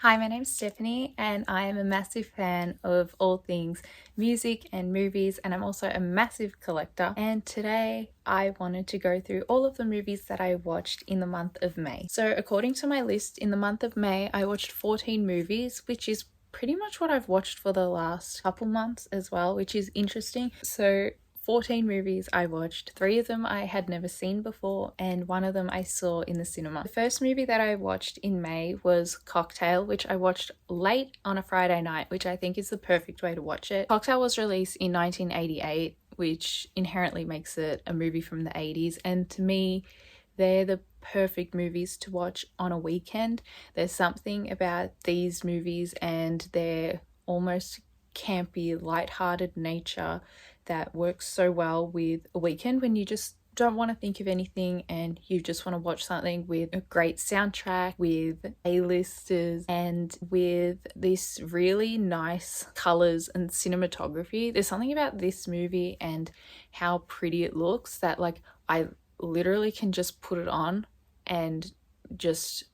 Hi, my name's Stephanie, and I am a massive fan of all things music and movies, and I'm also a massive collector. And today I wanted to go through all of the movies that I watched in the month of May. So, according to my list, in the month of May, I watched 14 movies, which is pretty much what I've watched for the last couple months as well, which is interesting. So, 14 movies I watched. 3 of them I had never seen before, and 1 of them I saw in the cinema. The first movie that I watched in May was Cocktail, which I watched late on a Friday night, which I think is the perfect way to watch it. Cocktail was released in 1988, which inherently makes it a movie from the 80s, and to me, they're the perfect movies to watch on a weekend. There's something about these movies and their almost campy, light-hearted nature that works so well with a weekend when you just don't want to think of anything and you just want to watch something with a great soundtrack, with A-listers, and with this really nice colors and cinematography. There's something about this movie and how pretty it looks that I literally can just put it on and just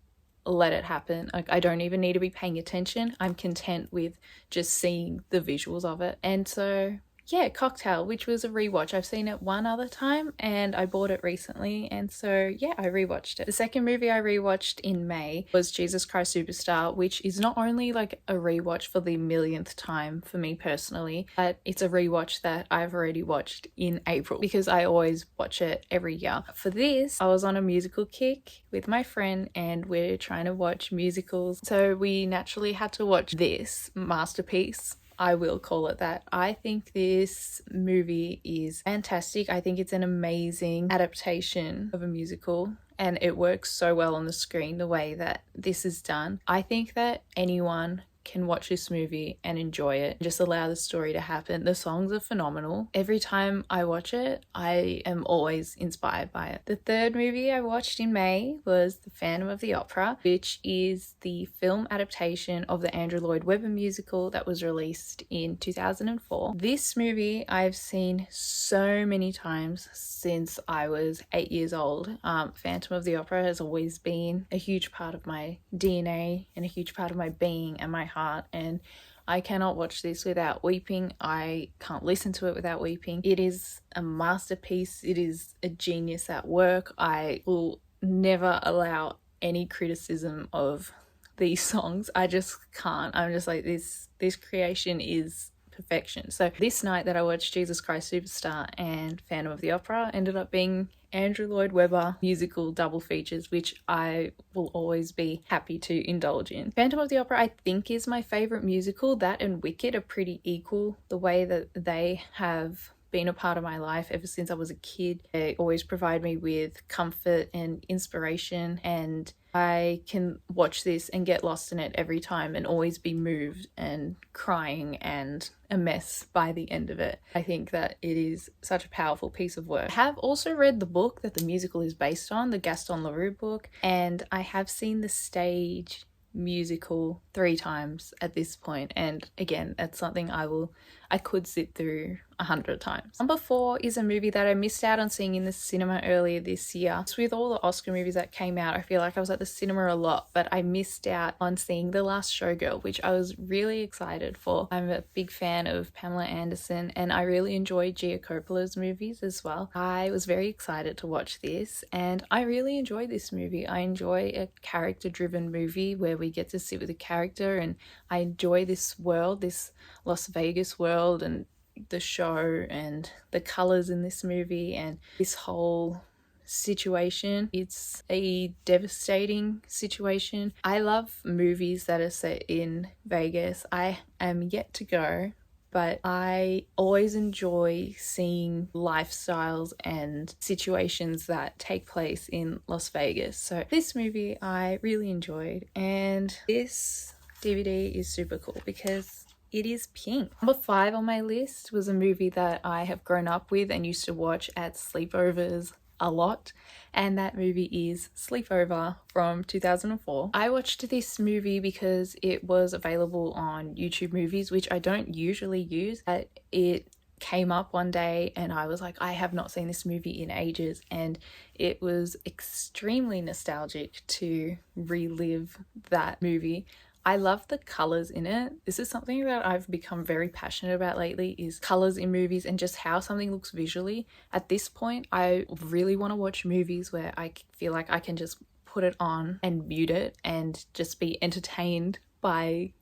let it happen. I don't even need to be paying attention. I'm content with just seeing the visuals of it. And so yeah, Cocktail, which was a rewatch. I've seen it one other time and I bought it recently, and so yeah, I rewatched it. The second movie I rewatched in May was Jesus Christ Superstar, which is not only like a rewatch for the millionth time for me personally, but it's a rewatch that I've already watched in April because I always watch it every year. For this, I was on a musical kick with my friend and we're trying to watch musicals, so we naturally had to watch this masterpiece. I will call it that. I think this movie is fantastic. I think it's an amazing adaptation of a musical and it works so well on the screen the way that this is done. I think that anyone can watch this movie and enjoy it. Just allow the story to happen. The songs are phenomenal. Every time I watch it, I am always inspired by it. The third movie I watched in May was The Phantom of the Opera, which is the film adaptation of the Andrew Lloyd Webber musical that was released in 2004. This movie I've seen so many times since I was 8 years old. Phantom of the Opera has always been a huge part of my DNA and a huge part of my being and my heart, and I cannot watch this without weeping. I can't listen to it without weeping. It is a masterpiece. It is a genius at work. I will never allow any criticism of these songs. I just can't. I'm just like, this creation is perfection. So this night that I watched Jesus Christ Superstar and Phantom of the Opera ended up being Andrew Lloyd Webber musical double features, which I will always be happy to indulge in. Phantom of the Opera, I think, is my favorite musical. That and Wicked are pretty equal. The way that they have been a part of my life ever since I was a kid. They always provide me with comfort and inspiration, and I can watch this and get lost in it every time and always be moved and crying and a mess by the end of it. I think that it is such a powerful piece of work. I have also read the book that the musical is based on, the Gaston Leroux book, and I have seen the stage musical 3 times at this point, and again, that's something I could sit through 100 times. Number 4 is a movie that I missed out on seeing in the cinema earlier this year. So with all the Oscar movies that came out, I feel like I was at the cinema a lot, but I missed out on seeing The Last Showgirl, which I was really excited for. I'm a big fan of Pamela Anderson and I really enjoy Gia Coppola's movies as well. I was very excited to watch this and I really enjoy this movie. I enjoy a character-driven movie where we get to sit with a character, and I enjoy this world, this Las Vegas world, and the show and the colors in this movie and this whole situation. It's a devastating situation. I love movies that are set in Vegas. I am yet to go, but I always enjoy seeing lifestyles and situations that take place in Las Vegas. So this movie I really enjoyed, and this DVD is super cool because it is pink. Number 5 on my list was a movie that I have grown up with and used to watch at sleepovers a lot, and that movie is Sleepover from 2004. I watched this movie because it was available on YouTube Movies, which I don't usually use, but it came up one day and I was like, I have not seen this movie in ages, and it was extremely nostalgic to relive that movie. I love the colors in it. This is something that I've become very passionate about lately, is colors in movies and just how something looks visually. At this point, I really want to watch movies where I feel like I can just put it on and mute it and just be entertained by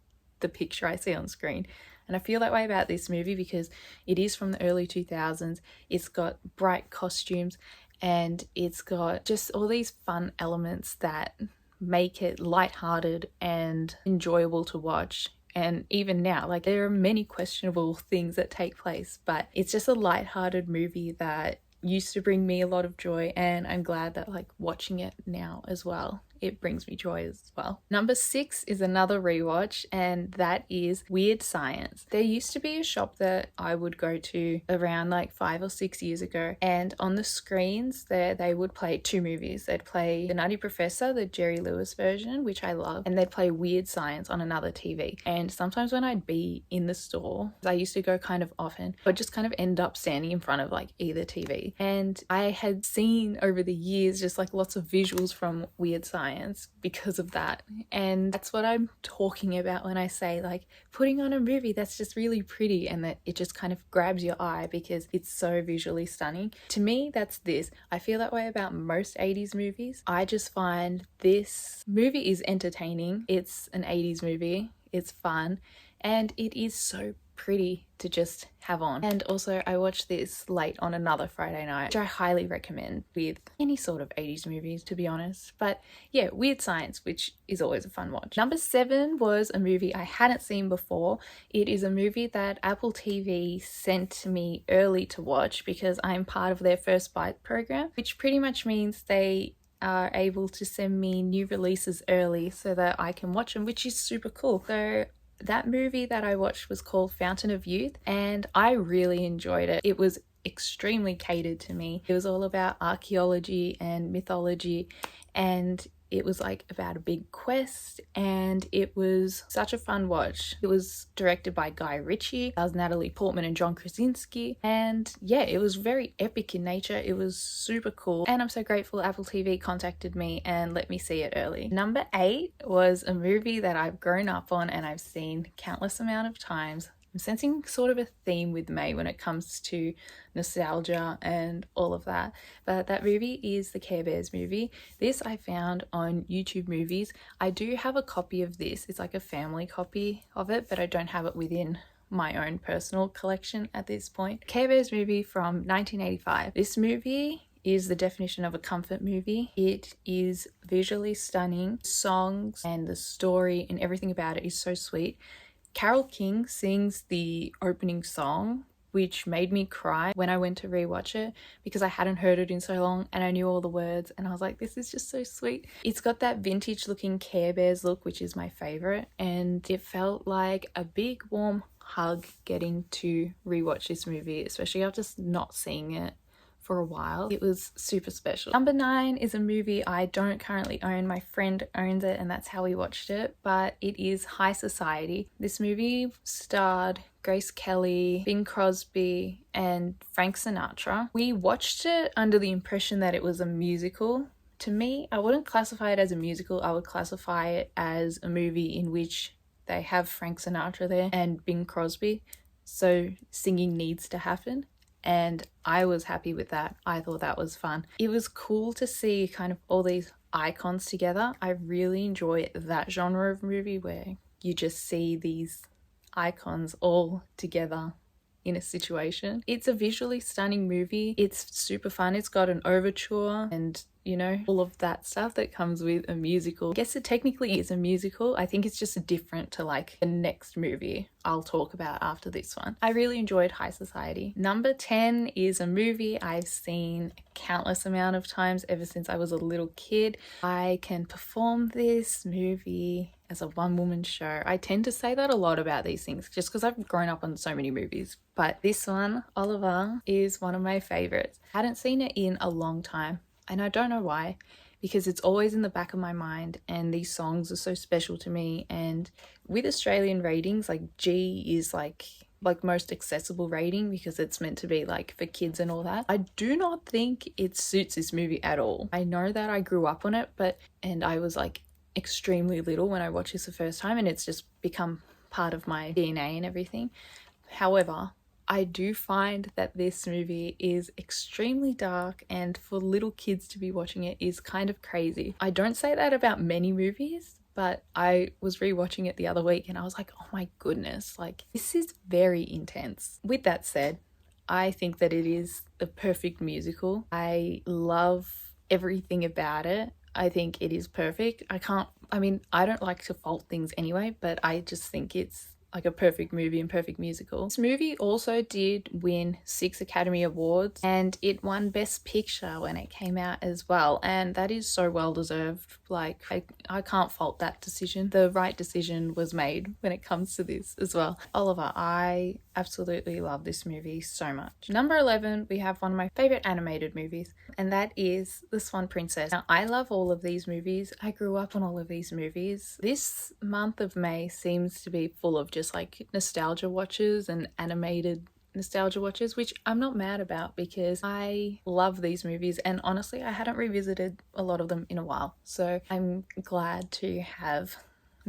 the picture I see on screen. And I feel that way about this movie because it is from the early 2000s. It's got bright costumes and it's got just all these fun elements that make it lighthearted and enjoyable to watch. And even now, like, there are many questionable things that take place, but it's just a lighthearted movie that used to bring me a lot of joy, and I'm glad that, like, watching it now as well, it brings me joy as well. Number 6 is another rewatch, and that is Weird Science. There used to be a shop that I would go to around like 5 or 6 years ago, and on the screens there they would play 2 movies. They'd play The Nutty Professor, the Jerry Lewis version, which I love, and they'd play Weird Science on another TV. And sometimes when I'd be in the store, I used to go kind of often, I'd just kind of end up standing in front of like either TV. And I had seen over the years just like lots of visuals from Weird Science because of that. And that's what I'm talking about when I say like putting on a movie that's just really pretty and that it just kind of grabs your eye because it's so visually stunning. To me, that's this. I feel that way about most 80s movies. I just find this movie is entertaining. It's an 80s movie. It's fun. And it is so pretty to just have on. And also I watched this late on another Friday night, which I highly recommend with any sort of 80s movies, to be honest. But yeah, Weird Science, which is always a fun watch. Number 7 was a movie I hadn't seen before. It is a movie that Apple TV sent to me early to watch because I'm part of their First Bite program, which pretty much means they are able to send me new releases early so that I can watch them, which is super cool. So that movie that I watched was called Fountain of Youth, and I really enjoyed it. It was extremely catered to me. It was all about archaeology and mythology, and it was like about a big quest, and it was such a fun watch. It was directed by Guy Ritchie. That was Natalie Portman and John Krasinski, and yeah, it was very epic in nature. It was super cool, and I'm so grateful Apple TV contacted me and let me see it early. Number 8 was a movie that I've grown up on and I've seen countless amount of times. I'm sensing sort of a theme with May when it comes to nostalgia and all of that. But that movie is the Care Bears movie. This I found on YouTube Movies. I do have a copy of this. It's like a family copy of it, but I don't have it within my own personal collection at this point. Care Bears movie from 1985. This movie is the definition of a comfort movie. It is visually stunning. Songs and the story and everything about it is so sweet. Carole King sings the opening song, which made me cry when I went to rewatch it because I hadn't heard it in so long and I knew all the words and I was like, this is just so sweet. It's got that vintage looking Care Bears look, which is my favorite, and it felt like a big warm hug getting to rewatch this movie, especially after not seeing it for a while. It was super special. Number 9 is a movie I don't currently own. My friend owns it and that's how we watched it, but it is High Society. This movie starred Grace Kelly, Bing Crosby, and Frank Sinatra. We watched it under the impression that it was a musical. To me, I wouldn't classify it as a musical. I would classify it as a movie in which they have Frank Sinatra there and Bing Crosby, so singing needs to happen. And I was happy with that. I thought that was fun. It was cool to see kind of all these icons together. I really enjoy that genre of movie where you just see these icons all together in a situation. It's a visually stunning movie. It's super fun. It's got an overture and, you know, all of that stuff that comes with a musical. I guess it technically is a musical. I think it's just different to like the next movie I'll talk about after this one. I really enjoyed High Society. Number 10 is a movie I've seen a countless amount of times ever since I was a little kid. I can perform this movie as a one-woman show. I tend to say that a lot about these things just because I've grown up on so many movies. But this one, Oliver, is one of my favorites. I hadn't seen it in a long time and I don't know why, because it's always in the back of my mind and these songs are so special to me. And with Australian ratings, like G is like most accessible rating because it's meant to be like for kids and all that. I do not think it suits this movie at all. I know that I grew up on it, and I was like extremely little when I watched this the first time, and it's just become part of my DNA and everything. However, I do find that this movie is extremely dark, and for little kids to be watching it is kind of crazy. I don't say that about many movies, but I was rewatching it the other week and I was like, oh my goodness, like this is very intense. With that said, I think that it is the perfect musical. I love everything about it. I think it is perfect. I don't like to fault things anyway, but I just think it's like a perfect movie and perfect musical. This movie also did win 6 Academy Awards, and it won Best Picture when it came out as well, and that is so well deserved. Like I can't fault that decision. The right decision was made when it comes to this as well. Oliver, I absolutely love this movie so much. Number 11, we have one of my favorite animated movies, and that is The Swan Princess. Now, I love all of these movies. I grew up on all of these movies. This month of May seems to be full of just like nostalgia watches and animated nostalgia watches, which I'm not mad about because I love these movies, and honestly I hadn't revisited a lot of them in a while, so I'm glad to have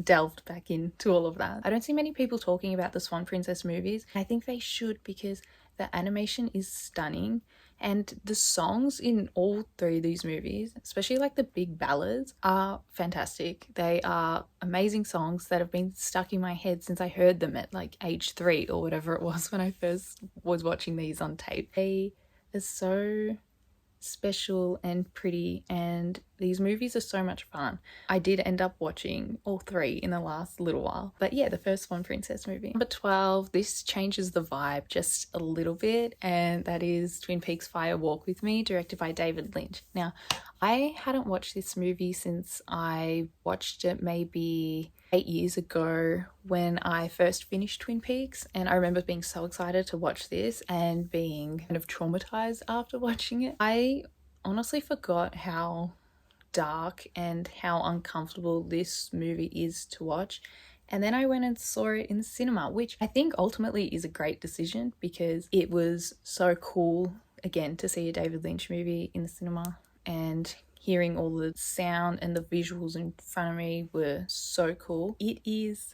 delved back into all of that. I don't see many people talking about the Swan Princess movies. I think they should, because the animation is stunning, and the songs in all 3 of these movies, especially like the big ballads, are fantastic. They are amazing songs that have been stuck in my head since I heard them at like age 3 or whatever it was when I first was watching these on tape. They are so special and pretty, and these movies are so much fun. I did end up watching all 3 in the last little while, but yeah, the first Swan Princess movie. Number 12, this changes the vibe just a little bit, and that is Twin Peaks Fire Walk With Me, directed by David Lynch. Now, I hadn't watched this movie since I watched it maybe 8 years ago when I first finished Twin Peaks, and I remember being so excited to watch this and being kind of traumatized after watching it. I honestly forgot how dark and how uncomfortable this movie is to watch, and then I went and saw it in the cinema, which I think ultimately is a great decision because it was so cool again to see a David Lynch movie in the cinema, and hearing all the sound and the visuals in front of me were so cool. It is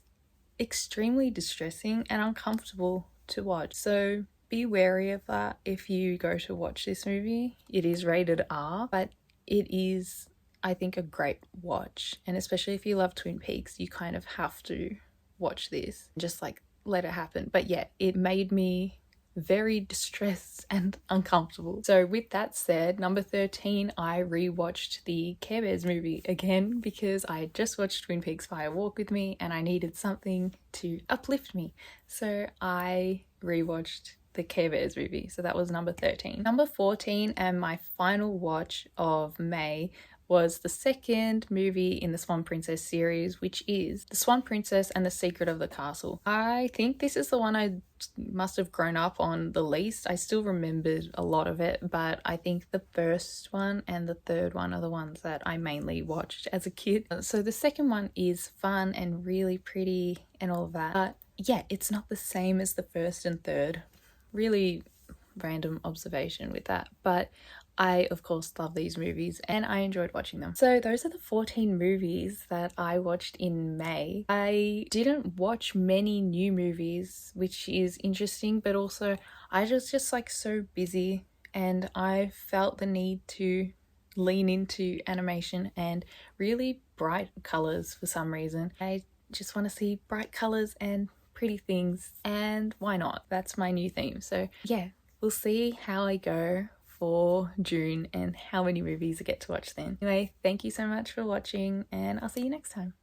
extremely distressing and uncomfortable to watch, so be wary of that if you go to watch this movie. It is rated R, but it is, I think, a great watch, and especially if you love Twin Peaks, you kind of have to watch this, just like let it happen. But yeah, it made me very distressed and uncomfortable. So with that said, number 13, I rewatched the Care Bears movie again because I just watched Twin Peaks Fire Walk With Me and I needed something to uplift me, so I rewatched the Care Bears movie. So that was number 13. Number 14, and my final watch of May, was the second movie in the Swan Princess series, which is The Swan Princess and the Secret of the Castle. I think this is the one I must have grown up on the least. I still remembered a lot of it, but I think the first one and the third one are the ones that I mainly watched as a kid. So the second one is fun and really pretty and all of that, but yeah, it's not the same as the first and third. Really random observation with that, but I of course love these movies and I enjoyed watching them. So those are the 14 movies that I watched in May. I didn't watch many new movies, which is interesting, but also I was just like so busy and I felt the need to lean into animation and really bright colors for some reason. I just want to see bright colors and pretty things, and why not? That's my new theme. So yeah, we'll see how I go for June and how many movies I get to watch then. Anyway, thank you so much for watching, and I'll see you next time.